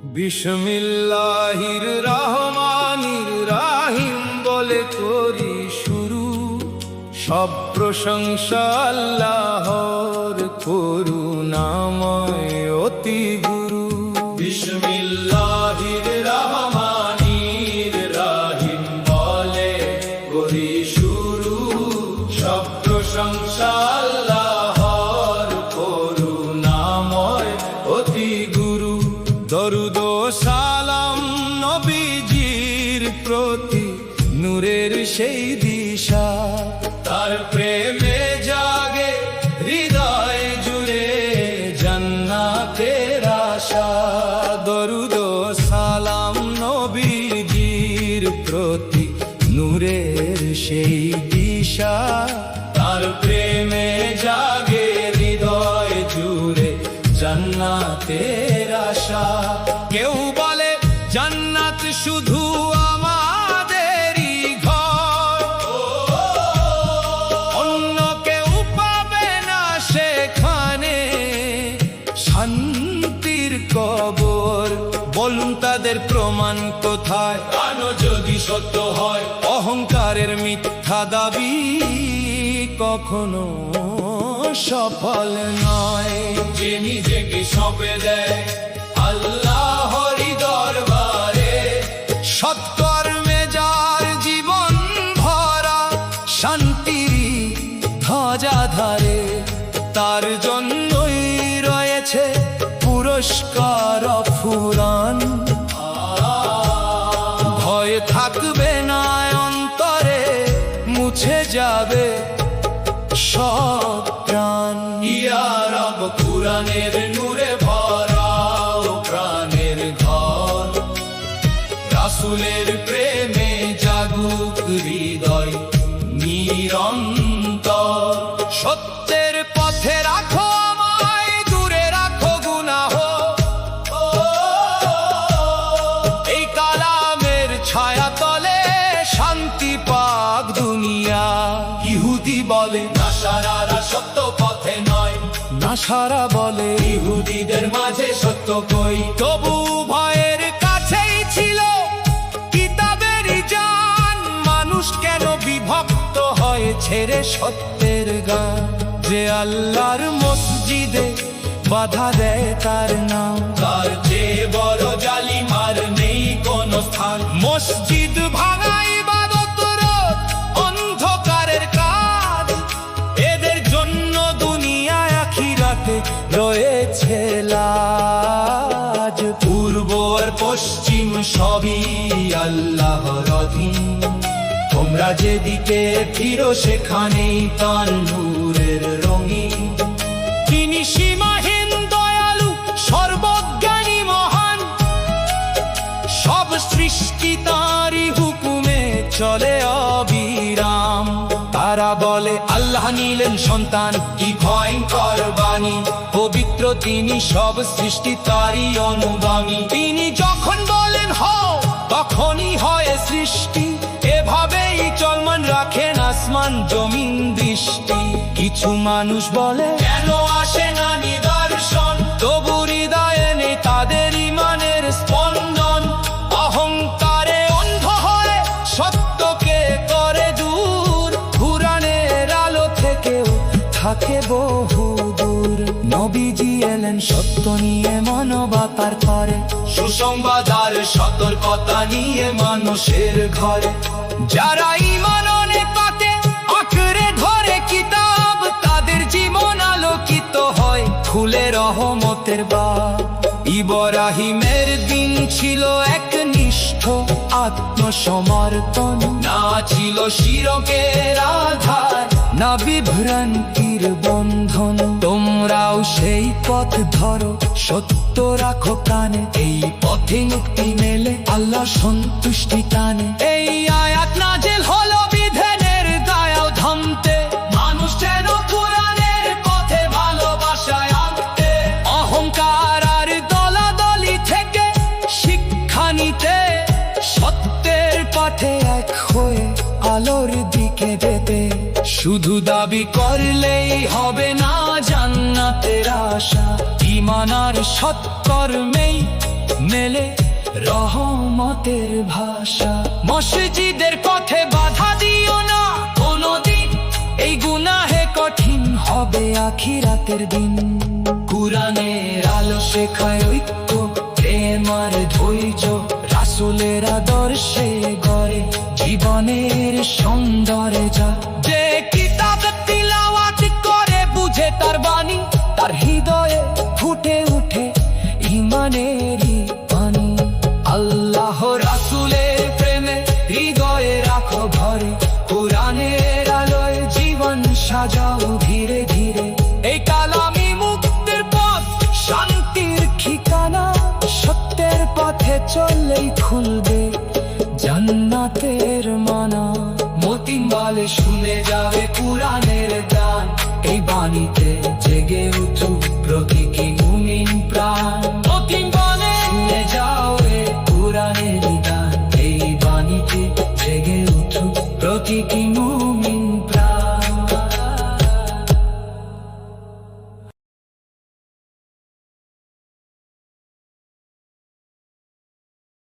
বিসমিল্লাহির রহমানির রহিম বলে করি শুরু, সব প্রশংসা আল্লাহর, করুণাময় অতি গুরু। বিসমিল্লাহির রহমানির রহিম বলে করি শুরু, সব প্রশংসা আল্লাহর, করুণাময় অতি গুরু। দরুদ ও সালাম নবীজির প্রতি, নূরের সেই দিশা, তার প্রেমে জাগে হৃদয় জুড়ে জান্নাতের আশা। দরুদ ও সালাম নবীজির প্রতি, নূরের সেই দিশা, তার প্রেমে জাগে হৃদয় জুড়ে জান্নাতের আশা। কেউ বলে জান্নাত শুধু আমাদেরই ঘর, অন্য কেউ পাবে না সেখানে শান্তির কবর। বলুন তাদের প্রমাণ কোথায়? কেন যদি সত্য হয় অহংকারের মিথ্যা দাবি কখনো সফল নয়। যে নিজেকে সঁপে দেয় আল্লাহরই দরবারে, সৎকর্মে যার জীবন ভরা, শান্তির ধ্বজাধারে, তার জন্যই রয়েছে পুরস্কার ফুরান। ভয় থাকবে না অন্তরে, মুছে যাবে সব প্রাণ। ইয়া রব কুরআনের নূরে ভরাও প্রাণের ঘর, রাসূলের প্রেমে জাগুক হৃদয় নিরন্তর। সত্যের পথে রাখো আমায়, দূরে রাখো গুনাহ, এই কালামের ছায়া তলে শান্তি পাক দুনিয়া। ইহুদি বলে নাসারারা সত্য পথে নয়, নাসারা বলে ইহুদিদের মাঝে সত্য কই। তবু ভয়ের কাছেই ছিল কিতাবেরই জান, মানুষ কেন বিভক্ত হয় ছেড়ে সত্যের গান। যে আল্লাহর মসজিদে বাধা দেয় তার নাম, তার যে বড় জালিম আর নেই কোন স্থান। মসজিদ ভাঙাই ইবাদত রোধ, অন্ধকারের কাজ, এদের জন্য দুনিয়ায় আখিরাতে রয়েছে লাজ। পূর্ব আর পশ্চিম সবই আল্লাহর অধীন, তোমরা যেদিকে ফিরো সেখানেই তার নূরের রঙিন। তিনি সীমাহীন দয়ালু, সর্বজ্ঞানী মহান, সব সৃষ্টি তাঁরই হুকুমে চলে অবিরাম। তারা বলে আল্লাহ নিলেন সন্তান, কি ভয়ঙ্কর বাণী, পবিত্র তিনি, সব সৃষ্টি তারই অনুগামী। তিনি যখন বলেন হও তখনই হয় সৃষ্টি, এভাবেই চলমান রাখেন আসমান জমিন দৃষ্টি। কিছু মানুষ বলে কেন আসে না নিদর্শন, তবু হৃদয়ে নেই তাদের ইমানের স্পন্দন। অহংকারে অন্ধ হয়ে সত্যকে করে দূর, কুরআনের আলো থেকেও থাকে বহু দূর। নবীজি এলেন সত্য নিয়ে মানবতার করে, সুসংবাদ আর সতর্কতা নিয়ে মানুষের ঘরে। যারা ঈমান পাতে আঁকড়ে ধরে কিতাব, তাদের জীবন আলোকিত হয় খুলে রহমতের বাব। ইব্রাহিমের দিন ছিল একনিষ্ঠ আত্মসমর্পণ, না ছিল শিরকের আধার, না বিভ্রান্তির বন্ধন। তোমরাও সেই পথ ধরো, সত্য রাখো কানে, এই পথে মুক্তি মেলে আল্লাহ সন্তুষ্টি টানে। এই আয়াত নাযিল হলো বিধানের দায়াও থামতে, মানুষ যেন কুরআনের পথে ভালোবাসায় আনতে। অহংকার আর দলাদলি থেকে শিক্ষা নিতে, সত্যের পথে এক হয়ে আলোর দিকে যেতে। শুধু দাবি করলেই হবে না জান্নাতের আশা, ঈমান আর সৎকর্মেই মেলে রহমতের ভাষা। মসজিদের পথে বাধা দিও না কোনদিন, এই গুনাহে কঠিন হবে আখিরাতের দিন। কুরআনের আলো শেখায় ঐক্য, প্রেম আর ধৈর্য, রাসূলের আদর্শে গড়ে জীবনের সৌন্দর্য। যা যে কিতাব তিলাওয়াত করে বুঝে তার বাণী, তার হৃদয়ে ফুটে উঠে ঈমানেরই পানি। আল্লাহ রাসূলের প্রেমে হৃদয়ে রাখো ভরে, কুরআনের আলোয় জীবন সাজাও ধীরে ধীরে। এই কালামি মুক্তির পথ, শান্তির ঠিকানা, সত্যের পথে চললেই খুলবে জান্নাতের মানা। মতিন বলে শুনে যাবে কুরআনের গান, এই বাণীতে জেগে উঠুক প্রতীকী মুমিন প্রাণ।